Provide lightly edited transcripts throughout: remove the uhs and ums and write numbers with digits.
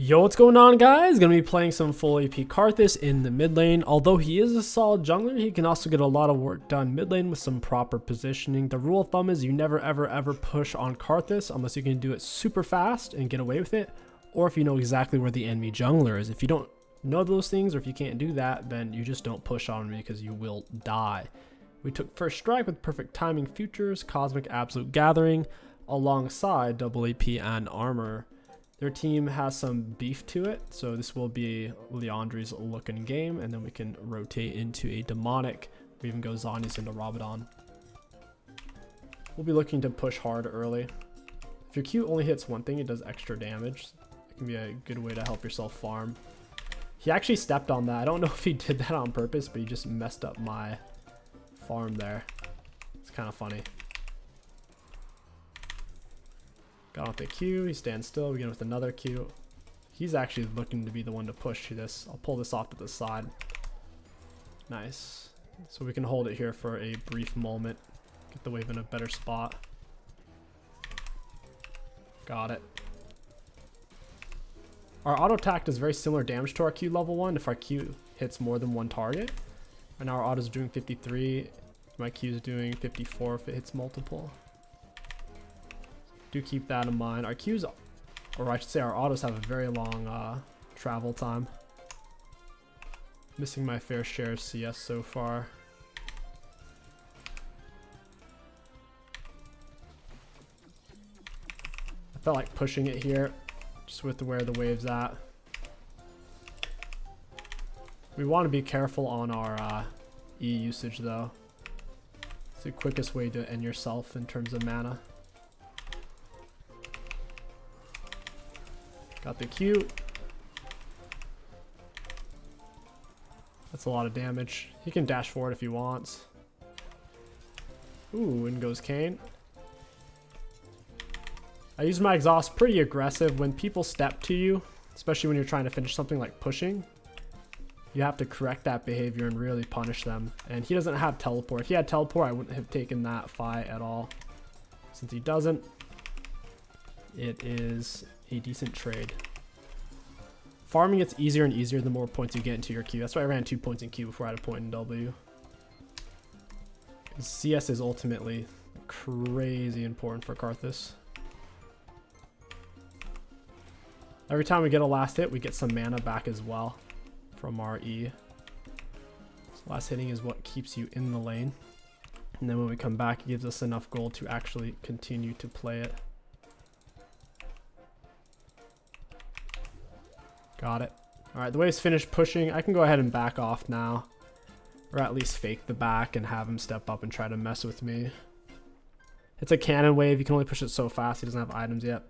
Yo, what's going on, guys? Gonna be playing some full AP Karthus in the mid lane. Although he is a solid jungler, he can also get a lot of work done mid lane with some proper positioning. The rule of thumb is you never ever push on Karthus unless you can do it super fast and get away with it, or if you know exactly where the enemy jungler is. If you don't know those things, or if you can't do that, then you just don't push on him because you will die. We took first strike with perfect timing futures, cosmic absolute gathering, alongside double AP and armor. Their team has some beef to it, so this will be Leandri's looking game, and then we can rotate into a demonic, or even go Zani's into Rabadon. We'll be looking to push hard early. If your Q only hits one thing, it does extra damage. It can be a good way to help yourself farm. He actually stepped on that. I don't know if he did that on purpose, but he just messed up my farm there. It's kind of funny. Got off the Q, he stands still, we get him with another Q. He's actually looking to be the one to push this. I'll pull this off to the side. Nice. So we can hold it here for a brief moment. Get the wave in a better spot. Got it. Our auto attack does very similar damage to our Q level 1 if our Q hits more than one target. Right now our auto is doing 53. My Q is doing 54 if it hits multiple. Do keep that in mind. Our Qs, or I should say our autos, have a very long travel time. Missing my fair share of CS so far. I felt like pushing it here, just with where the wave's at. We want to be careful on our E usage though. It's the quickest way to end yourself in terms of mana. Got the Q. That's a lot of damage. He can dash forward if he wants. Ooh, in goes Kane. I use my exhaust pretty aggressive. When people step to you, especially when you're trying to finish something like pushing, you have to correct that behavior and really punish them. And he doesn't have teleport. If he had teleport, I wouldn't have taken that fight at all. Since he doesn't, it is a decent trade. Farming gets easier and easier the more points you get into your Q. That's why I ran 2 points in Q before I had a point in W. CS is ultimately crazy important for Karthus. Every time we get a last hit, we get some mana back as well from our E. So last hitting is what keeps you in the lane. And then when we come back, it gives us enough gold to actually continue to play it. Got it. Alright, the wave's finished pushing. I can go ahead and back off now. Or at least fake the back and have him step up and try to mess with me. It's a cannon wave. You can only push it so fast. He doesn't have items yet.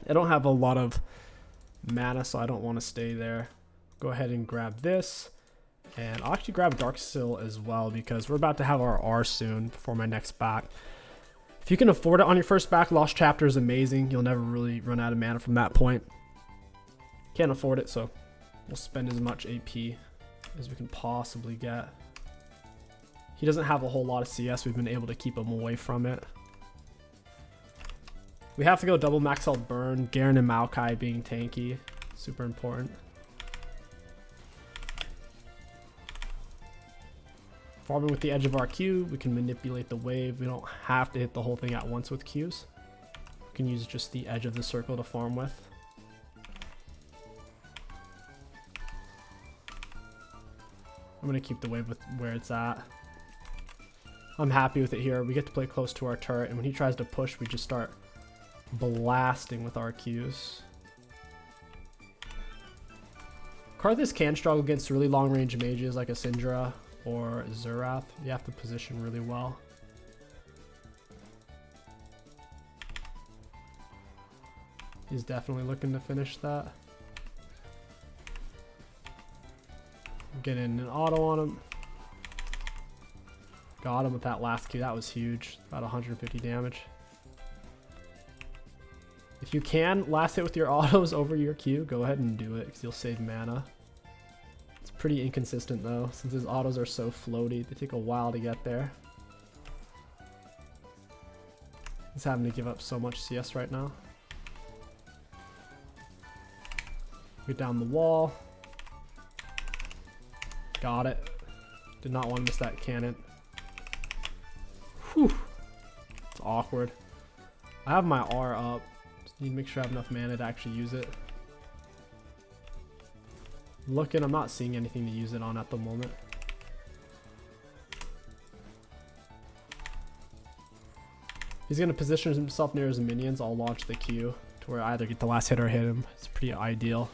I don't have a lot of mana, so I don't want to stay there. Go ahead and grab this. And I'll actually grab Dark Seal as well because we're about to have our R soon before my next back. If you can afford it on your first back, Lost Chapter is amazing. You'll never really run out of mana from that point. Can't afford it, so we'll spend as much AP as we can possibly get. He doesn't have a whole lot of CS. We've been able to keep him away from it. We have to go double max health burn. Garen and Maokai being tanky. Super important. Farming with the edge of our Q. We can manipulate the wave. We don't have to hit the whole thing at once with Qs. We can use just the edge of the circle to farm with. I'm going to keep the wave with where it's at. I'm happy with it here. We get to play close to our turret, and when he tries to push, we just start blasting with our Qs. Karthus can struggle against really long range mages like a Syndra or Zerath. You have to position really well. He's definitely looking to finish that. Get in an auto on him. Got him with that last Q. That was huge. About 150 damage. If you can last hit with your autos over your Q, go ahead and do it because you'll save mana. It's pretty inconsistent though, since his autos are so floaty. They take a while to get there. He's having to give up so much CS right now. Get down the wall. Got it. Did not want to miss that cannon. Whew. It's awkward. I have my R up. Just need to make sure I have enough mana to actually use it. Looking, I'm not seeing anything to use it on at the moment. He's going to position himself near his minions. I'll launch the Q to where I either get the last hit or hit him. It's pretty ideal.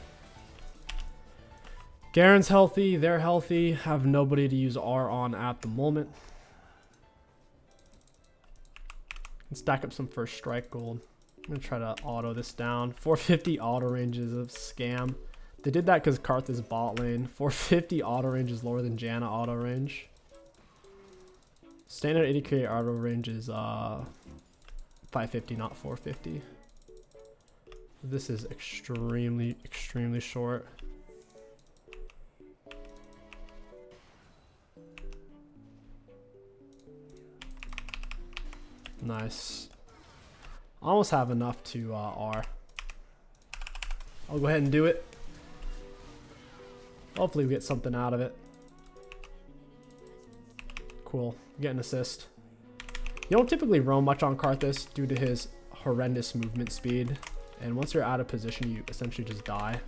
Garen's healthy. They're healthy. Have nobody to use R on at the moment. And stack up some first strike gold. I'm going to try to auto this down. 450 auto range is a scam. They did that because Karthus bot lane. 450 auto range is lower than Janna auto range. Standard 80k auto range is 550, not 450. This is extremely, extremely short. Nice. Almost have enough to R. I'll go ahead and do it. Hopefully we get something out of it. Cool. Get an assist. You don't typically roam much on Karthus due to his horrendous movement speed. And once you're out of position, you essentially just die.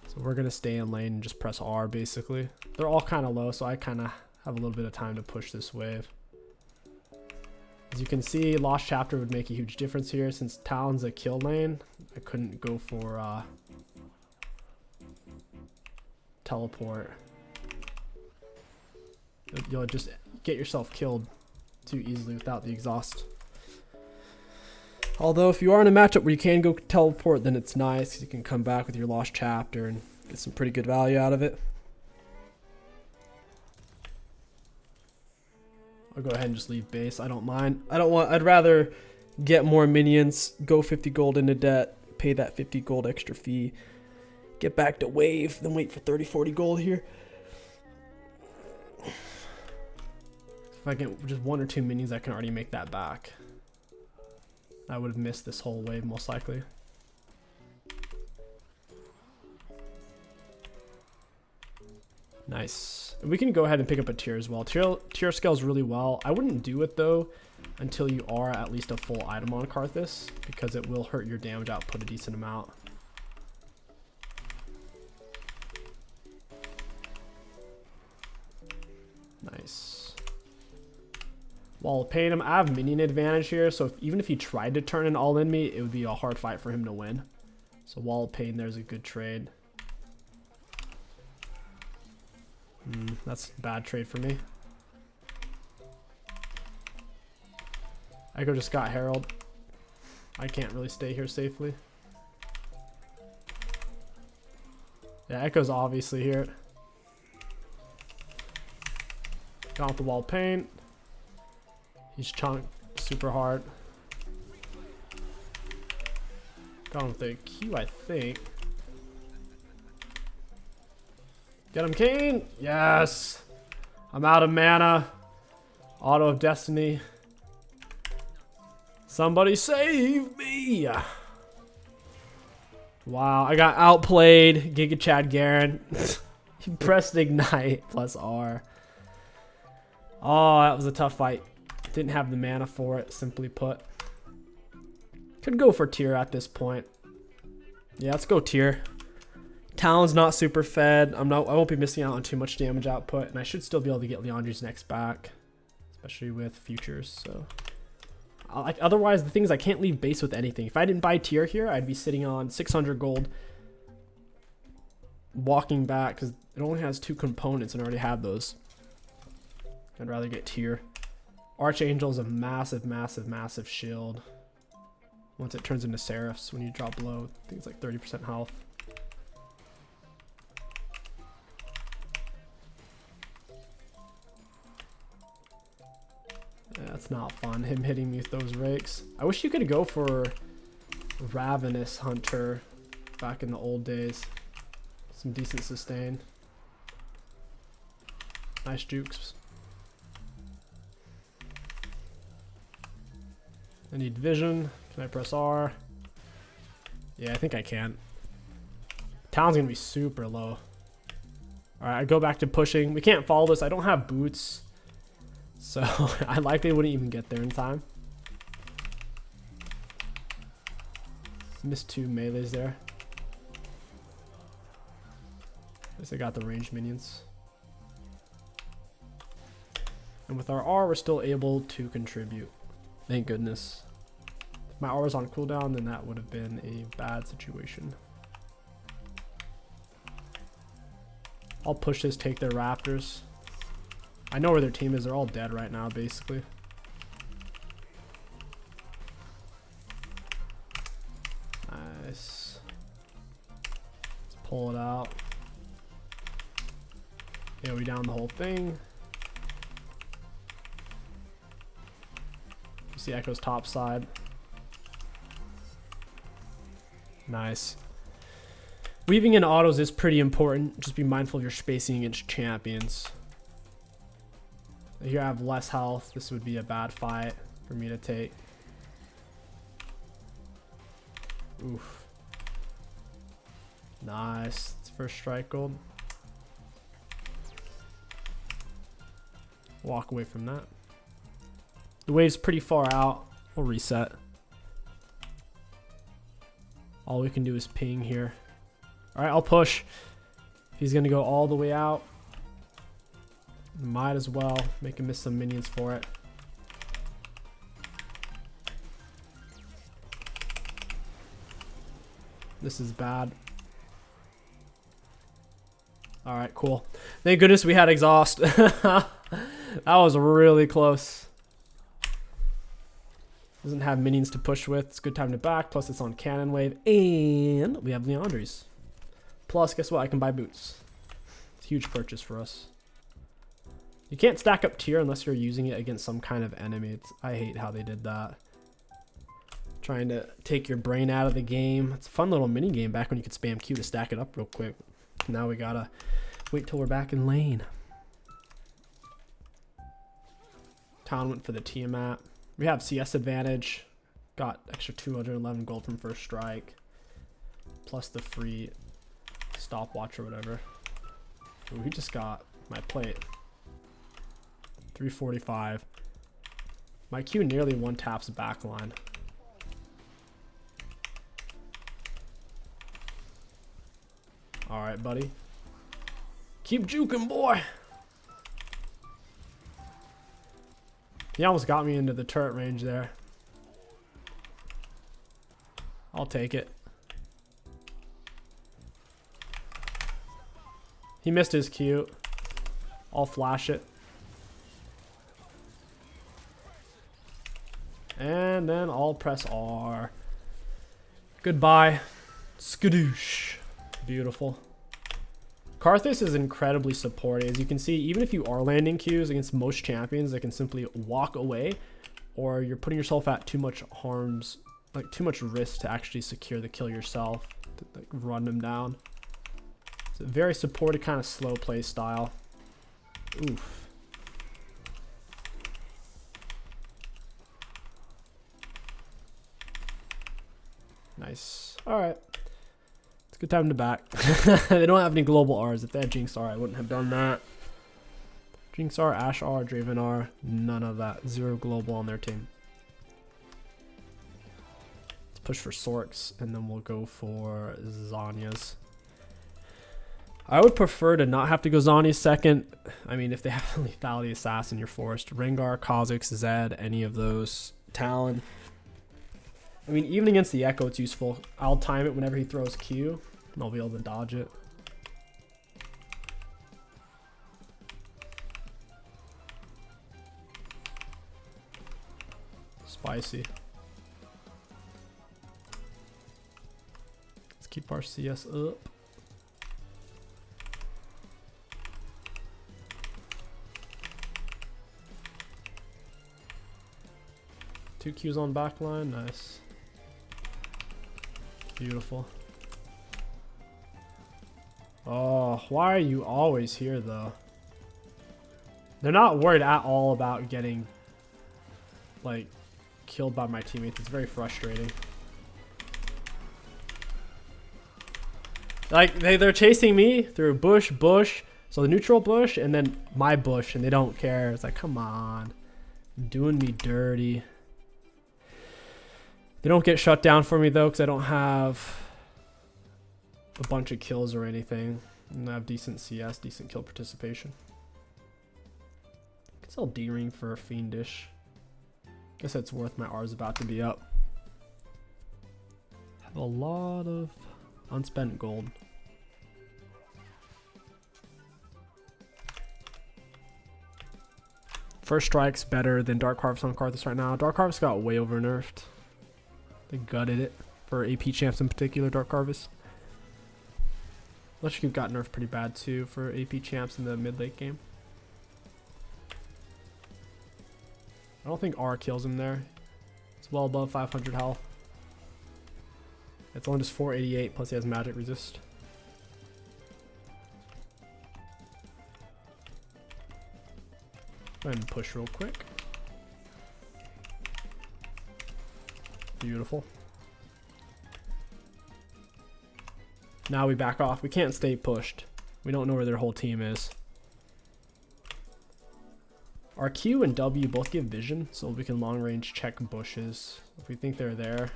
So we're going to stay in lane and just press R basically. They're all kind of low, so I kind of have a little bit of time to push this wave. As you can see, Lost Chapter would make a huge difference here. Since Talon's a kill lane, I couldn't go for teleport. You'll just get yourself killed too easily without the exhaust. Although if you are in a matchup where you can go teleport, then it's nice because you can come back with your Lost Chapter and get some pretty good value out of it. I'll go ahead and just leave base. I don't mind. I'd rather get more minions, go 50 gold into debt, pay that 50 gold extra fee, get back to wave, then wait for 30, 40 gold here. If I get just 1 or 2 minions, I can already make that back. I would have missed this whole wave most likely. Nice. We can go ahead and pick up a tier as well. Tier scales really well. I wouldn't do it though until you are at least a full item on Karthus, because it will hurt your damage output a decent amount. Nice. Wall of Pain him. I have minion advantage here, so even if he tried to turn an all in me, it would be a hard fight for him to win. So Wall of Pain, there's a good trade. That's a bad trade for me. Echo just got Herald. I can't really stay here safely. Yeah, Echo's obviously here. Got with the Wall of Pain. He's chunked super hard. Got him with the Q, I think. Get him, Kane! Yes! I'm out of mana. Auto of Destiny. Somebody save me! Wow, I got outplayed. Giga Chad Garen. He pressed Ignite plus R. Oh, that was a tough fight. Didn't have the mana for it, simply put. Could go for tier at this point. Yeah, let's go tier. Talon's not super fed. I won't be missing out on too much damage output, and I should still be able to get Leandri's next back, especially with futures. So, otherwise, the things I can't leave base with anything. If I didn't buy tier here, I'd be sitting on 600 gold, walking back because it only has 2 components and I already have those. I'd rather get tier. Archangel is a massive, massive, massive shield. Once it turns into Seraphs, when you drop low, I think it's like 30% health. That's not fun, him hitting me with those rakes. I wish you could go for Ravenous Hunter back in the old days. Some decent sustain. Nice jukes. I need vision. Can I press R? Yeah, I think I can. Talon's gonna be super low. Alright, I go back to pushing. We can't follow this. I don't have boots. So I likely wouldn't even get there in time. Missed 2 melees there. At least I got the ranged minions. And with our R, we're still able to contribute. Thank goodness. If my R was on cooldown, then that would have been a bad situation. I'll push this, take their raptors. I know where their team is. They're all dead right now, basically. Nice. Let's pull it out. Yeah, we down the whole thing. You see Echo's top side. Nice. Weaving in autos is pretty important. Just be mindful of your spacing against champions. Here I have less health. This would be a bad fight for me to take. Oof. Nice. It's first strike gold. Walk away from that. The wave's pretty far out. We'll reset. All we can do is ping here. Alright, I'll push. He's gonna go all the way out. Might as well make him miss some minions for it. This is bad. Alright, cool. Thank goodness we had exhaust. That was really close. Doesn't have minions to push with. It's a good time to back. Plus it's on cannon wave. And we have Leandries. Plus, guess what? I can buy boots. It's a huge purchase for us. You can't stack up tier unless you're using it against some kind of enemy. I hate how they did that. Trying to take your brain out of the game. It's a fun little mini game back when you could spam Q to stack it up real quick. Now we gotta wait till we're back in lane. Town went for the Tiamat. We have CS advantage. Got extra 211 gold from first strike. Plus the free stopwatch or whatever. Ooh, we just got my plate. 345. My Q nearly one taps backline. Alright, buddy. Keep juking, boy! He almost got me into the turret range there. I'll take it. He missed his Q. I'll flash it. And then I'll press R. Goodbye. Skadoosh. Beautiful. Karthus is incredibly supportive. As you can see, even if you are landing Qs against most champions, they can simply walk away, or you're putting yourself at too much harms, like too much risk to actually secure the kill yourself, to like run them down. It's a very supportive kind of slow play style. Oof. Nice. All right. Good time to back. They don't have any global R's. If they had Jinx R, I wouldn't have done that. Jinx R, Ashe R, Draven R, none of that. 0 global on their team. Let's push for Sorks, and then we'll go for Zanya's. I would prefer to not have to go Zanya's second. I mean, if they have Lethality Assassin, you're forced. Rengar, Kha'Zix, Zed, any of those. Talon. I mean, even against the Echo, it's useful. I'll time it whenever he throws Q, and I'll be able to dodge it. Spicy. Let's keep our CS up. Two Qs on backline, nice. Beautiful. Oh, why are you always here though? They're not worried at all about getting like killed by my teammates. It's very frustrating. Like, they're chasing me through bush. So the neutral bush and then my bush, and they don't care. It's like, come on. Doing me dirty. They don't get shut down for me, though, because I don't have a bunch of kills or anything. And I have decent CS, decent kill participation. I could sell D-Ring for a Fiendish. Guess it's worth my R's about to be up. Have a lot of unspent gold. First Strike's better than Dark Harvest on Karthus right now. Dark Harvest got way over nerfed. They gutted it for AP champs in particular, Dark Harvest. Electrocute got nerfed pretty bad too for AP champs in the mid-late game. I don't think R kills him there. It's well above 500 health. It's only just 488, plus he has magic resist. Go ahead and push real quick. Beautiful. Now we back off. We can't stay pushed. We don't know where their whole team is. Our Q and W both give vision, so we can long range check bushes. If we think they're there,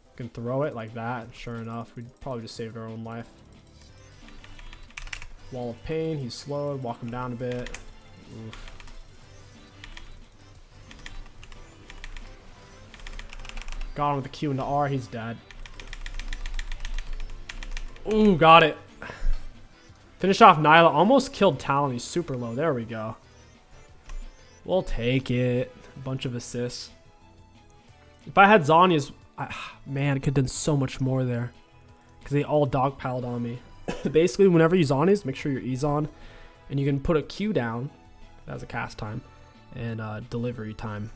we can throw it like that. Sure enough, we'd probably just saved our own life. Wall of Pain, he's slowed. Walk him down a bit. Oof. Got him with the Q into R, he's dead. Ooh, got it. Finish off Nyla. Almost killed Talon. He's super low. There we go. We'll take it. A bunch of assists. If I had Zhonya's... man, I could have done so much more there. Because they all dogpiled on me. Basically, whenever you Zhonya's, make sure your E's on. And you can put a Q down. That's a cast time. And delivery time.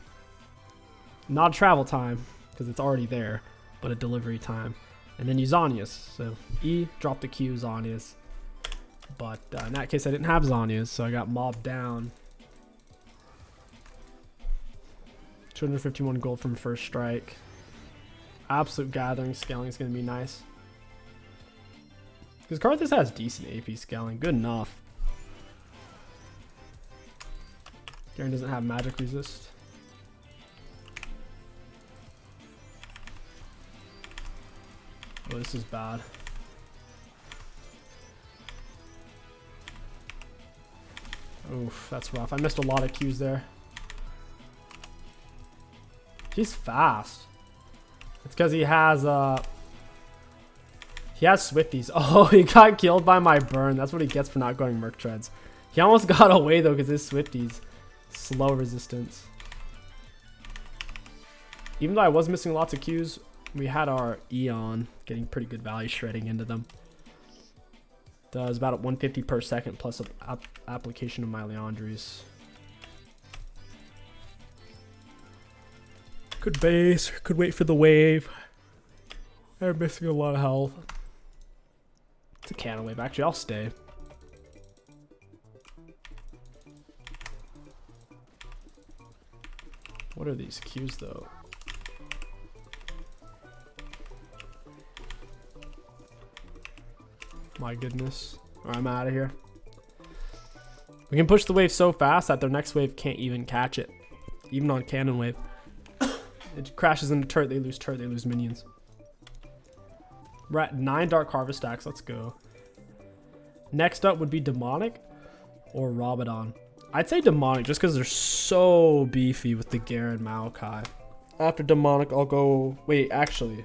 Not travel time. Because it's already there. But a delivery time. And then you Zhonya's. So E, drop the Q, Zhonya's. But in that case, I didn't have Zhonya's, so I got mobbed down. 251 gold from first strike. Absolute gathering scaling is going to be nice. Because Karthus has decent AP scaling. Good enough. Garen doesn't have magic resist. Oh, this is bad. Oof, that's rough. I missed a lot of Qs there. He's fast. It's because he has Swifties. Oh, he got killed by my burn. That's what he gets for not going Merc Treads. He almost got away though because his Swifties. Slow resistance. Even though I was missing lots of Qs, we had our Eon getting pretty good value shredding into them. Does about 150 per second plus application of my Leandries. Could base, could wait for the wave. They're missing a lot of health. It's a cannon wave. Actually, I'll stay. What are these Qs though? My goodness. Alright, I'm out of here. We can push the wave so fast that their next wave can't even catch it. Even on cannon wave. It crashes into turret, they lose minions. We're at 9 Dark Harvest stacks, let's go. Next up would be Demonic or Rabadon. I'd say Demonic just because they're so beefy with the Garen Maokai. After Demonic, I'll go... Wait, actually.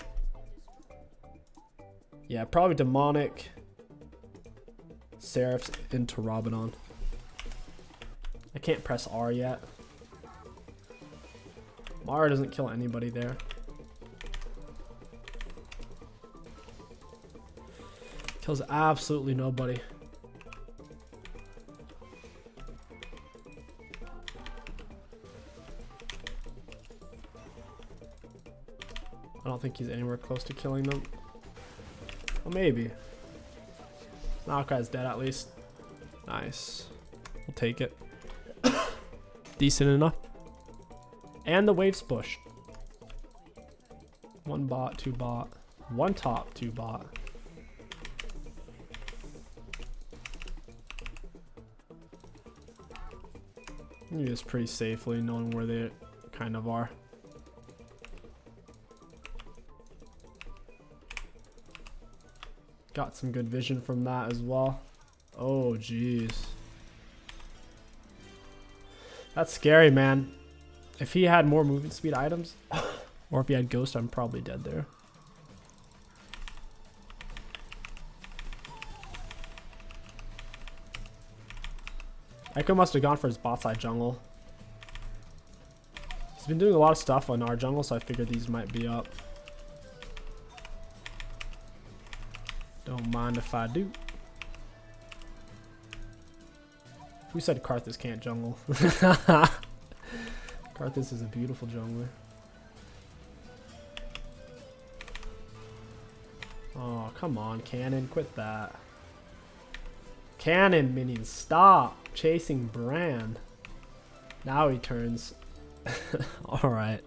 Yeah, probably Demonic... Seraphs into Rabadon. I can't press R yet. Mara doesn't kill anybody there. Kills absolutely nobody. I don't think he's anywhere close to killing them. Well, maybe. Maokai's dead at least. Nice. We'll take it. Decent enough. And the wave's pushed. 1 bot, 2 bot. 1 top, 2 bot. You do this pretty safely, knowing where they kind of are. Got some good vision from that as well. Oh, jeez. That's scary, man. If he had more movement speed items, or if he had Ghost, I'm probably dead there. Echo must have gone for his bot side jungle. He's been doing a lot of stuff on our jungle, so I figured these might be up. Don't mind if I do. Who said Karthus can't jungle? Karthus is a beautiful jungler. Oh, come on, Cannon. Quit that. Cannon, minions. Stop chasing Bran. Now he turns. Alright.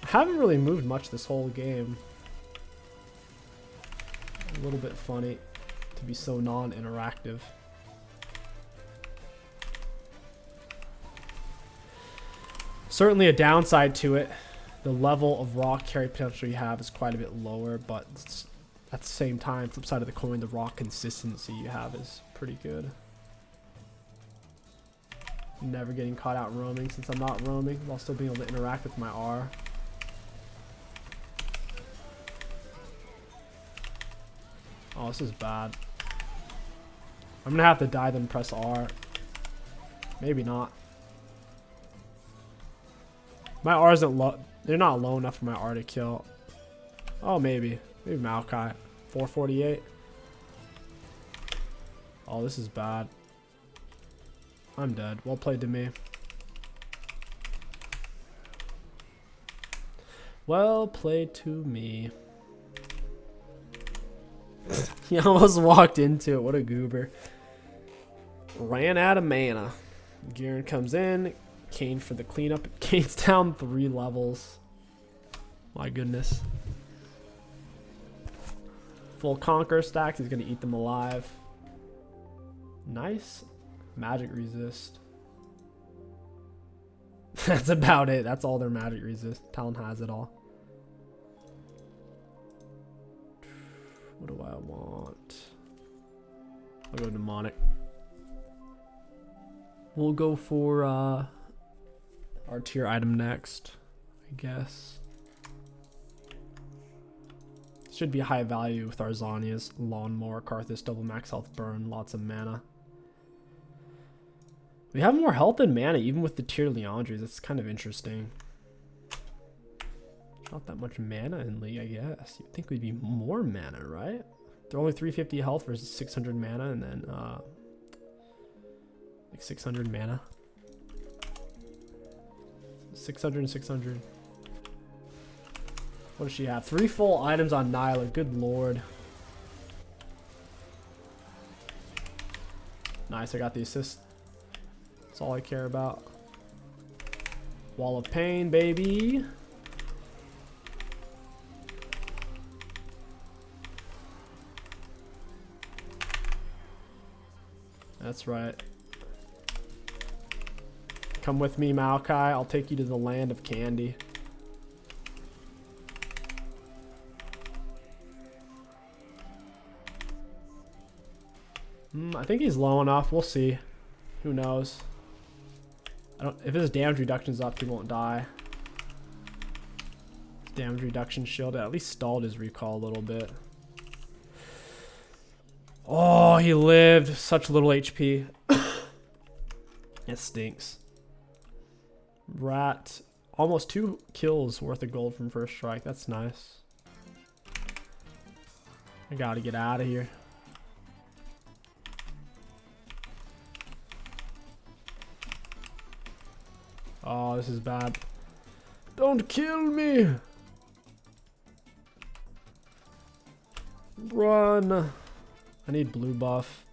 I haven't really moved much this whole game. A little bit funny to be so non-interactive. Certainly a downside to it. The level of raw carry potential you have is quite a bit lower, but at the same time, flip side of the coin, the raw consistency you have is pretty good. Never getting caught out roaming since I'm not roaming, while still being able to interact with my R. Oh, this is bad. I'm gonna have to die then press R. Maybe not. My R isn't low. They're not low enough for my R to kill. Oh, maybe. Maybe Maokai. 448. Oh, this is bad. I'm dead. Well played to me. Well played to me. He almost walked into it. What a goober. Ran out of mana. Garen comes in. Kane for the cleanup. Kane's down 3 levels. My goodness. Full conquer stacks. He's going to eat them alive. Nice. Magic resist. That's about it. That's all their magic resist. Talon has it all. What do I want? I'll go demonic. We'll go for our tier item next, I guess. Should be high value with our Zhonya's Lawnmower, Karthus, double max health burn, lots of mana. We have more health than mana even with the tier Leandres. That's kind of interesting. Not that much mana in League, I guess. You'd think we'd be more mana, right? They're only 350 health versus 600 mana, and then like 600 mana. 600 and 600. What does she have? 3 full items on Nyla. Good lord. Nice, I got the assist. That's all I care about. Wall of Pain, baby. That's right. Come with me, Maokai. I'll take you to the land of candy. I think he's low enough. We'll see. Who knows? If his damage reduction's up, he won't die. His damage reduction shield at least stalled his recall a little bit. Oh, he lived. Such little HP. It stinks. Rat. Almost 2 kills worth of gold from first strike. That's nice. I gotta get out of here. Oh, this is bad. Don't kill me! Run! I need blue buff.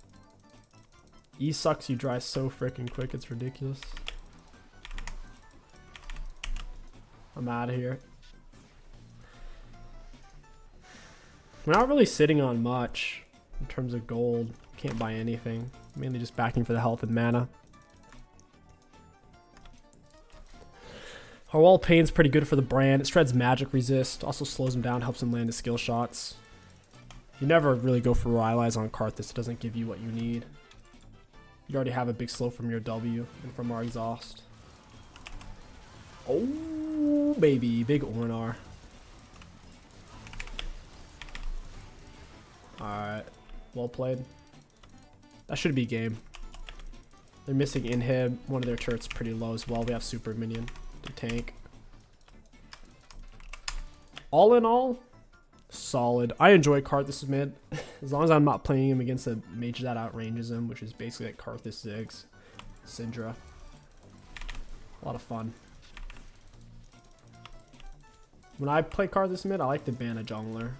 E sucks you dry so freaking quick, it's ridiculous. I'm out of here. We're not really sitting on much in terms of gold. Can't buy anything. Mainly just backing for the health and mana. Our wall pain's pretty good for the brand. It spreads magic resist, also slows him down, helps him land his skill shots. You never really go for Rylai's on Karthus. It doesn't give you what you need. You already have a big slow from your W and from our exhaust. Oh, baby. Big Ornar. Alright. Well played. That should be game. They're missing inhib. One of their turrets pretty low as well. We have super minion to tank. All in all, solid. I enjoy Karthus mid. As long as I'm not playing him against a mage that outranges him, which is basically like Karthus, Ziggs, Syndra. A lot of fun. When I play Karthus mid, I like to ban a jungler.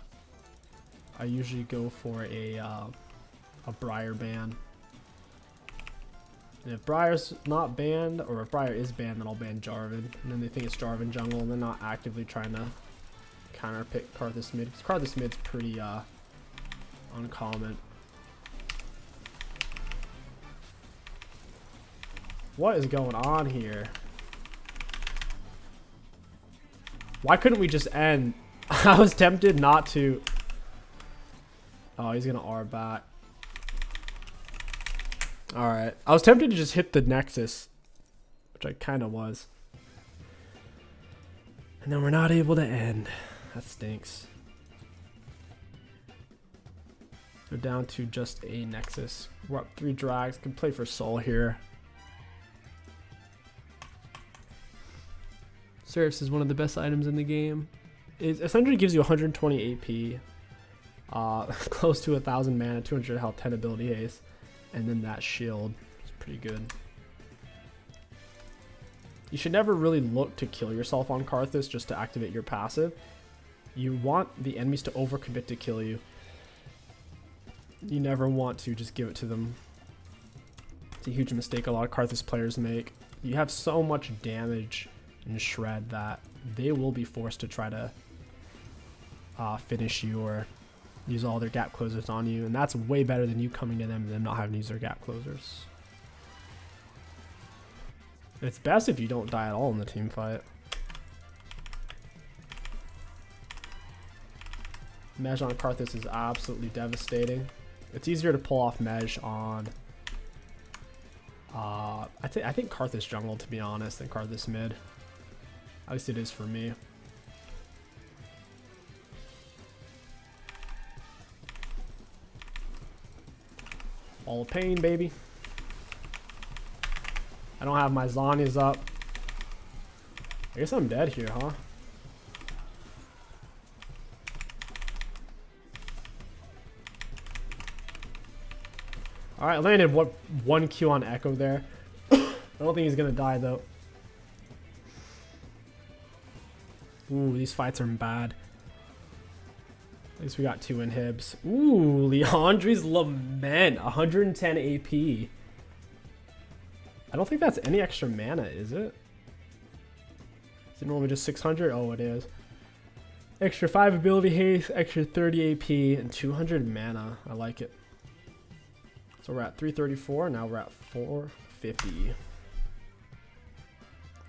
I usually go for a Briar ban. And if Briar's not banned, or if Briar is banned, then I'll ban Jarvan. And then they think it's Jarvan jungle, and they're not actively trying to counter pick Karthus mid. Because Karthus mid's pretty uncommon. What is going on here? Why couldn't we just end? I was tempted not to. Oh, he's gonna R back. Alright. I was tempted to just hit the Nexus, which I kind of was. And then we're not able to end. That stinks. We're down to just a Nexus. We're up 3 drags. Can play for Soul here. Seraphs is one of the best items in the game. It essentially gives you 120 AP, close to 1,000 mana, 200 health, 10 ability haste, and then that shield is pretty good. You should never really look to kill yourself on Karthus just to activate your passive. You want the enemies to overcommit to kill you. You never want to just give it to them. It's a huge mistake a lot of Karthus players make. You have so much damage in Shred that they will be forced to try to finish you or use all their gap closers on you, and that's way better than you coming to them and them not having to use their gap closers. It's best if you don't die at all in the team fight. Mej on Karthus is absolutely devastating. It's easier to pull off Mej on I think Karthus jungle, to be honest, than Karthus mid. At least it is for me. All pain, baby. I don't have my Zhonya's up. I guess I'm dead here, huh? Alright, I landed one Q on Echo there. I don't think he's gonna die though. Ooh, these fights are bad. At least we got 2 inhibs. Ooh, Leandri's Lament, 110 AP. I don't think that's any extra mana, is it? Is it normally just 600? Oh, it is. Extra 5 ability haste, extra 30 AP, and 200 mana. I like it. So we're at 334, now we're at 450.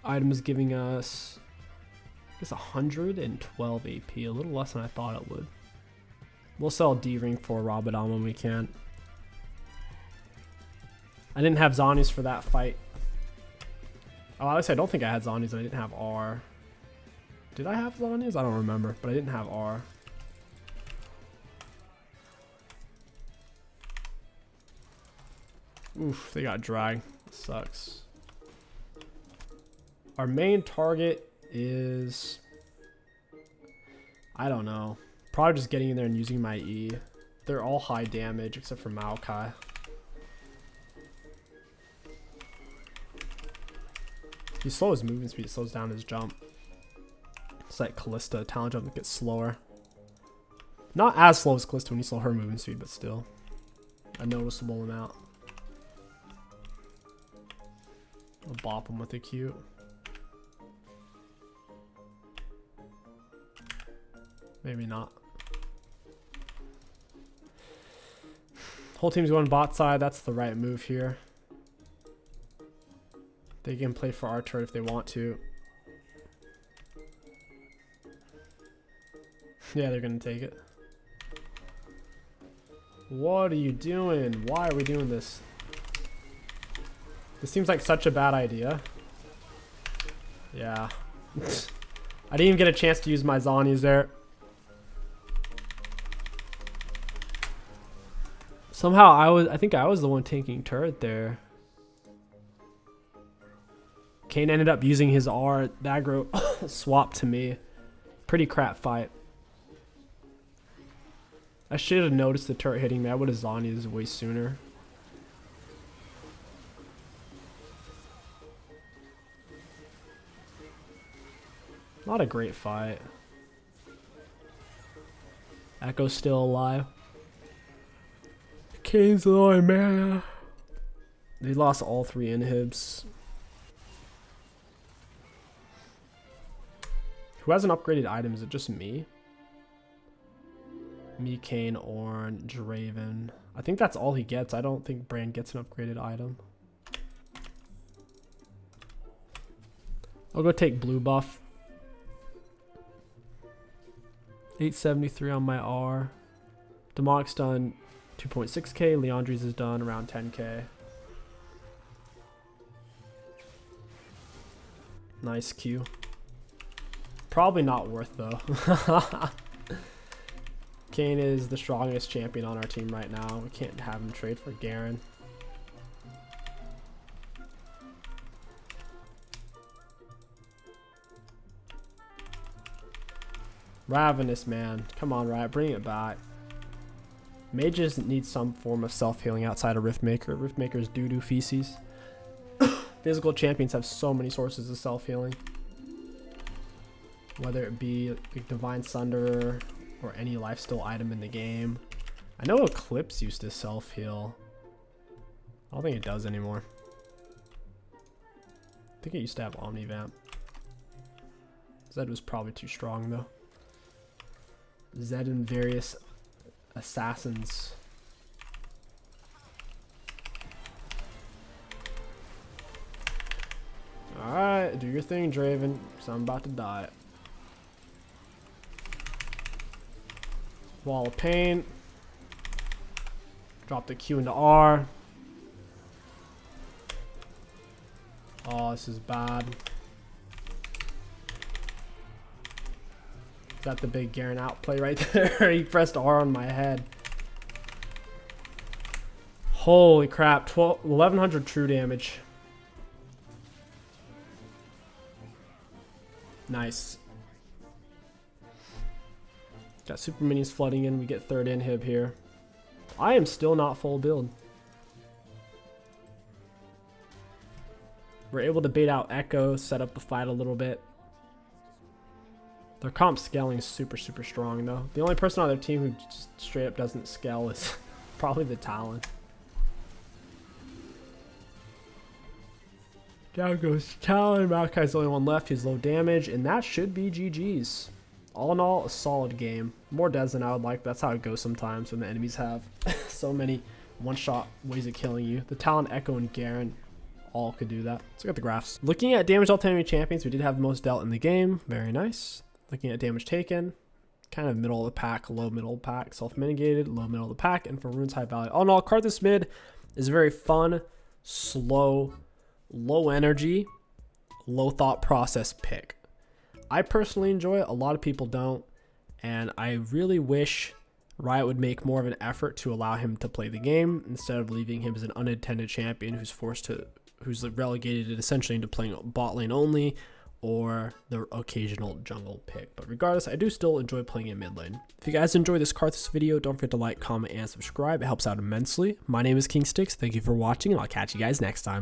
Item is giving us, I guess, 112 AP, a little less than I thought it would. We'll sell D-Ring for Rabadon when we can. I didn't have Zhonya's for that fight. Oh, honestly, I don't think I had Zhonya's and I didn't have R. Did I have Zhonya's? I don't remember, but I didn't have R. Oof, they got drag. Sucks. Our main target is, I don't know. Probably just getting in there and using my E. They're all high damage except for Maokai. If you slow his movement speed, it slows down his jump. It's like Callista, talent jump that gets slower. Not as slow as Callista when you slow her movement speed, but still a noticeable amount. I'll bop him with a Q. Maybe not. Whole team's going bot side. That's the right move here. They can play for our turret if they want to. Yeah, they're going to take it. What are you doing? Why are we doing this? This seems like such a bad idea. Yeah. I didn't even get a chance to use my Zonies there. Somehow I think I was the one tanking turret there. Kane ended up using his R. The aggro swapped to me. Pretty crap fight. I should have noticed the turret hitting me. I would have Zonies way sooner. Not a great fight. Echo's still alive. Kane's low on mana. They lost all 3 inhibs. Who has an upgraded item? Is it just me? Me, Kane, Orange, Raven. I think that's all he gets. I don't think Brand gets an upgraded item. I'll go take blue buff. 873 on my R. Demonic's done 2.6k. Leandri's is done around 10k. Nice Q. Probably not worth though. Kane is the strongest champion on our team right now. We can't have him trade for Garen. Ravenous, man. Come on, Riot. Bring it back. Mages need some form of self-healing outside of Riftmaker. Riftmaker's doo-doo feces. Physical champions have so many sources of self-healing. Whether it be like Divine Sunder or any lifesteal item in the game. I know Eclipse used to self-heal. I don't think it does anymore. I think it used to have Omnivamp. Zed was probably too strong though. Zed and various assassins. Alright, do your thing, Draven, because I'm about to die. Wall of Pain. Drop the Q into R. Oh, this is bad. Is that the big Garen outplay right there? He pressed R on my head. Holy crap, 1100 true damage. Nice. Got super minis flooding in. We get 3rd inhib here. I am still not full build. We're able to bait out Echo, set up the fight a little bit. Their comp scaling is super, super strong though. The only person on their team who just straight up doesn't scale is probably the Talon. Down goes Talon. Malachi's the only one left. He's low damage, and that should be GG's. All in all, a solid game. More deaths than I would like, but that's how it goes sometimes when the enemies have so many one-shot ways of killing you. The Talon, Echo, and Garen all could do that. Let's look at the graphs. Looking at damage dealt to enemy champions, we did have the most dealt in the game. Very nice. Looking at damage taken, kind of middle of the pack, low middle of the pack, self-mitigated, low middle of the pack, and for runes, high value. All in all, Karthus mid is a very fun, slow, low energy, low thought process pick. I personally enjoy it. A lot of people don't, and I really wish Riot would make more of an effort to allow him to play the game instead of leaving him as an unattended champion who's relegated essentially into playing bot lane only or the occasional jungle pick. But regardless, I do still enjoy playing in mid lane. If you guys enjoyed this Karthus video, don't forget to like, comment, and subscribe. It helps out immensely. My name is King Sticks. Thank you for watching, and I'll catch you guys next time.